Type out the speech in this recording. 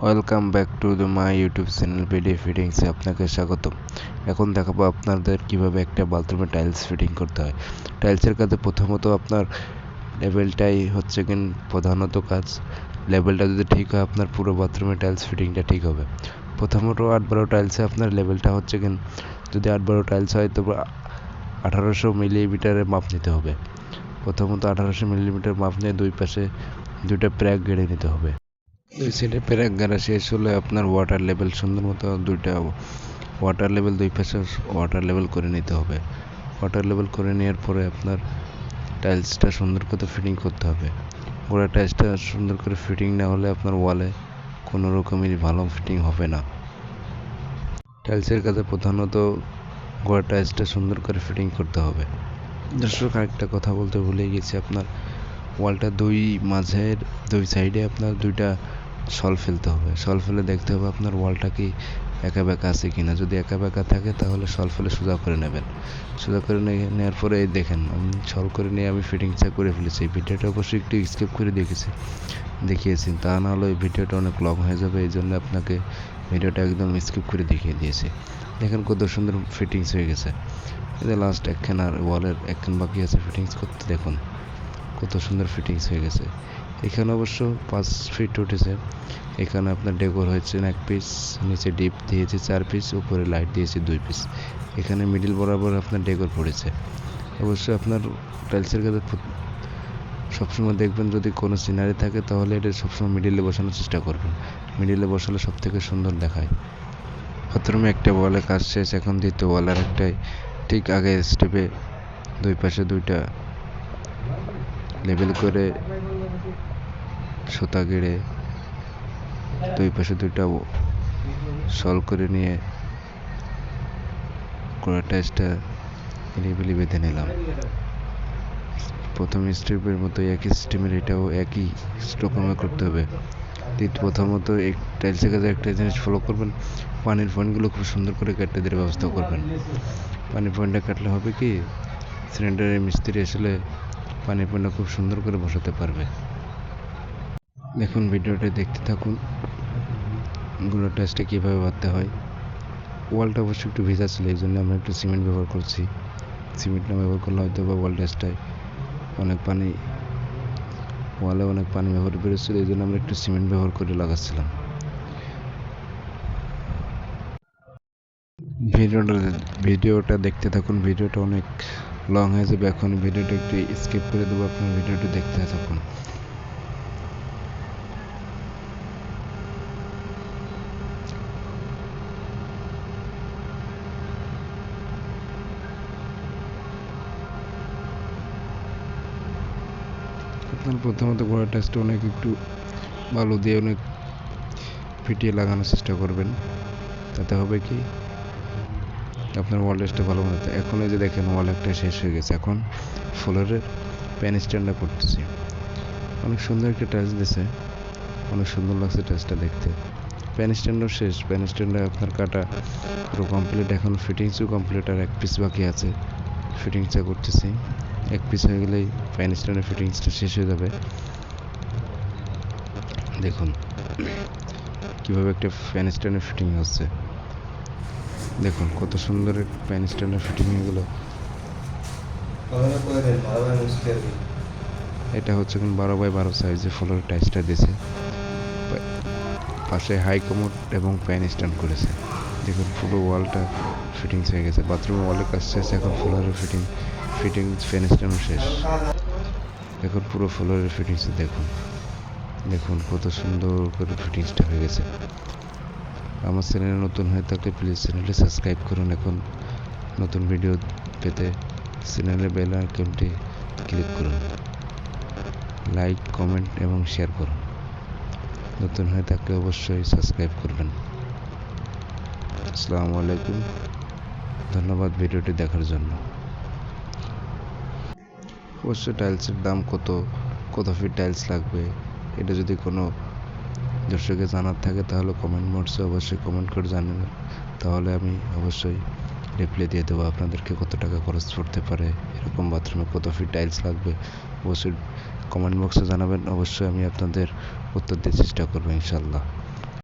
Welcome back to my YouTube channel BD ফিটিংসে আপনাকে স্বাগতম। এখন দেখাবো আপনাদের কিভাবে একটা বাথরুমে টাইলস ফিটিং করতে হয়। টাইলসের কাজে প্রথমত আপনার লেভেলটাই হচ্ছে কিন প্রধানত কাজ। লেভেলটা যদি ঠিক হয় আপনার পুরো বাথরুমে টাইলস ফিটিংটা ঠিক হবে। প্রথমত 8-12 টাইলসে আপনার লেভেলটা হচ্ছে কিন, যদি 8-12 টাইলস হয় তবে 1800 মিলিমিটারের মাপ নিতে হবে। প্রথমত 1800 মিলিমিটার মাপ নিয়ে দুই পাশে দুইটা প্র্যাক গেড়ে নিতে হবে। দুই সাইডে প্যারাক গাড়া শেষ হলে আপনার ওয়াটার লেভেল সুন্দর মতো দুইটা ওয়াটার লেভেল দুই পাশে ওয়াটার লেভেল করে নিতে হবে। ওয়াটার লেভেল করে নেওয়ার পরে আপনার টাইলসটা সুন্দর করে ফিটিং করতে হবে। গোড়া টাইলসটা সুন্দর করে ফিটিং না হলে আপনার ওয়ালে কোনো রকমেরই ভালো ফিটিং হবে না। টাইলসের কাজে প্রধানত গোড়া টাইলসটা সুন্দর করে ফিটিং করতে হবে। দর্শক, আরেকটা কথা বলতে ভুলে গেছি, আপনার ওয়ালটা মাঝের দুই সাইডে আপনার দুইটা সল ফেলতে হবে। সল ফেলে দেখতে হবে আপনার ওয়ালটা কি একা বেঁকা আছে কিনা। যদি একা বেঁকা থাকে তাহলে সল ফেলে সোজা করে নেবেন। সোজা করে নেওয়ার পরে এই দেখেন আমি সল করে নিয়ে আমি ফিটিংসটা করে ফেলেছি। এই ভিডিওটা অবশ্যই একটু স্কিপ করে দেখিয়েছি, তা না হলে এই ভিডিওটা অনেক লং হয়ে যাবে। এই জন্য আপনাকে ভিডিওটা একদম স্কিপ করে দেখিয়ে দিয়েছি। দেখেন কত সুন্দর ফিটিংস হয়ে গেছে। এটা লাস্ট একখান আর ওয়ালের একখান বাকি আছে ফিটিংস করতে। দেখুন কত সুন্দর ফিটিংস হয়ে গেছে। এখানে অবশ্য 5 ফিট উঠেছে। এখানে আপনার ডেকোর হয়েছে 1 পিস, নিচে ডিপ দিয়েছি 4 পিস, উপরে লাইট দিয়েছি 2 পিস। এখানে মিডিল বরাবর আপনার ডেকোর পড়েছে। অবশ্যই আপনার টাইলসের কাছে সবসময় দেখবেন যদি কোনো সিনারি থাকে তাহলে এটা সবসময় মিডিলে বসানোর চেষ্টা করবেন। মিডিলে বসালে সব থেকে সুন্দর দেখায়। প্রথমে একটা ওয়ালের কাজ শেষ, এখন দ্বিতীয় ওয়ালের একটাই ঠিক আগে স্টেপে দুই পাশে দুইটা লেবেল করে সুতা গেড়ে দুই পাশে দুইটা সল করে নিয়ে গোড়া টাইলসটা নিরিবিলি বেঁধে নিলাম। প্রথম স্টেপের মতো একই সিস্টেমের এটাও একই রকমের করতে হবে। প্রথমত এই টাইলসের কাছে একটা জিনিস ফলো করবেন, পানির পয়েন্টগুলো খুব সুন্দর করে কেটে দেওয়ার ব্যবস্থা করবেন। পানির পয়েন্টটা কাটলে হবে কি, সিলিন্ডারের মিস্ত্রি আসলে পানির পয়েন্টটা খুব সুন্দর করে বসাতে পারবে। দেখুন ভিডিওটা দেখতে থাকুন, গোড়া টাইলসটা কীভাবে বাঁধতে হয়। ওয়ালটা অবশ্যই একটু ভেজা ছিল, এই জন্য আমরা একটু সিমেন্ট ব্যবহার করছি। সিমেন্ট না ব্যবহার করলে হয়তো বা ওয়াল টাইলসটায় ওয়ালে অনেক পানি ব্যবহার বেরোচ্ছিল, এই জন্য আমরা একটু সিমেন্ট ব্যবহার করে লাগাচ্ছিলাম। ভিডিওটা দেখতে থাকুন, ভিডিওটা অনেক লং হয়ে যাবে। এখন ভিডিওটা একটু স্কিপ করে দেবো, আপনার ভিডিওটা দেখতে থাকুন। আপনার প্রথমত গোড়া টাইলসটা অনেক একটু বালু দিয়ে অনেক ফিটিয়ে লাগানোর চেষ্টা করবেন, তাতে হবে কি আপনার ওয়াল টাইলসটা ভালো মতো। এখন এই যে দেখেন ওয়াল একটা শেষ হয়ে গেছে। এখন ফ্লোরের প্যান স্ট্যান্ডটা করতেছি। অনেক সুন্দর একটা টাইলস দিয়েছে, অনেক সুন্দর লাগছে টাইলসটা দেখতে। প্যান স্ট্যান্ডও শেষ, প্যান স্ট্যান্ডে আপনার কাটা পুরো কমপ্লিট। এখন ফিটিংসও কমপ্লিট, আর 1 পিস বাকি আছে। ফিটিংসটা করতেছি, 1 পিস হয়ে গেলেই প্যান স্ট্যান্ডের ফিটিংসটা শেষ হয়ে যাবে। দেখুন কীভাবে একটা প্যান স্ট্যান্ডের ফিটিং হচ্ছে। দেখুন কত সুন্দর প্যান স্ট্যান্ডের ফিটিং হয়ে গেল। এটা হচ্ছে 12x12 সাইজে ফ্লোর টাইলসটা দিয়েছে, পাশে হাই কমোড এবং প্যান স্ট্যান্ড করেছে। দেখুন পুরো ওয়ালটা ফিটিংস হয়ে গেছে। বাথরুমের ওয়ালের কাজ শেষ, এখন ফ্লোরের ফিটিংস প্যান স্ট্যান্ডও শেষ। এখন পুরো ফ্লোরের ফিটিংস দেখুন কত সুন্দর করে ফিটিংসটা হয়ে গেছে। আমার চ্যানেলে নতুন হয়ে থাকলে প্লিজ চ্যানেলটি সাবস্ক্রাইব করুন। এখন নতুন ভিডিও পেতে চ্যানেলের বেল আইকনটি ক্লিক করুন, লাইক, কমেন্ট এবং শেয়ার করুন। নতুন হয়ে থাকলে অবশ্যই সাবস্ক্রাইব করবেন। আসসালামু আলাইকুম, ধন্যবাদ ভিডিওটি দেখার জন্য। অবশ্যই টাইলসের দাম কত ফিট টাইলস লাগবে, এটা যদি কোনো দর্শকের জানার থাকে তাহলে কমেন্ট বক্সে অবশ্যই কমেন্ট করে জানাবেন। তাহলে আমি অবশ্যই রিপ্লাই দিয়ে দেবো আপনাদেরকে কত টাকা খরচ পড়তে পারে, এরকম বাথরুমে কত ফিট টাইলস লাগবে। অবশ্যই কমেন্ট বক্সে জানাবেন, অবশ্যই আমি আপনাদের উত্তর দিতে চেষ্টা করবো ইনশাল্লাহ।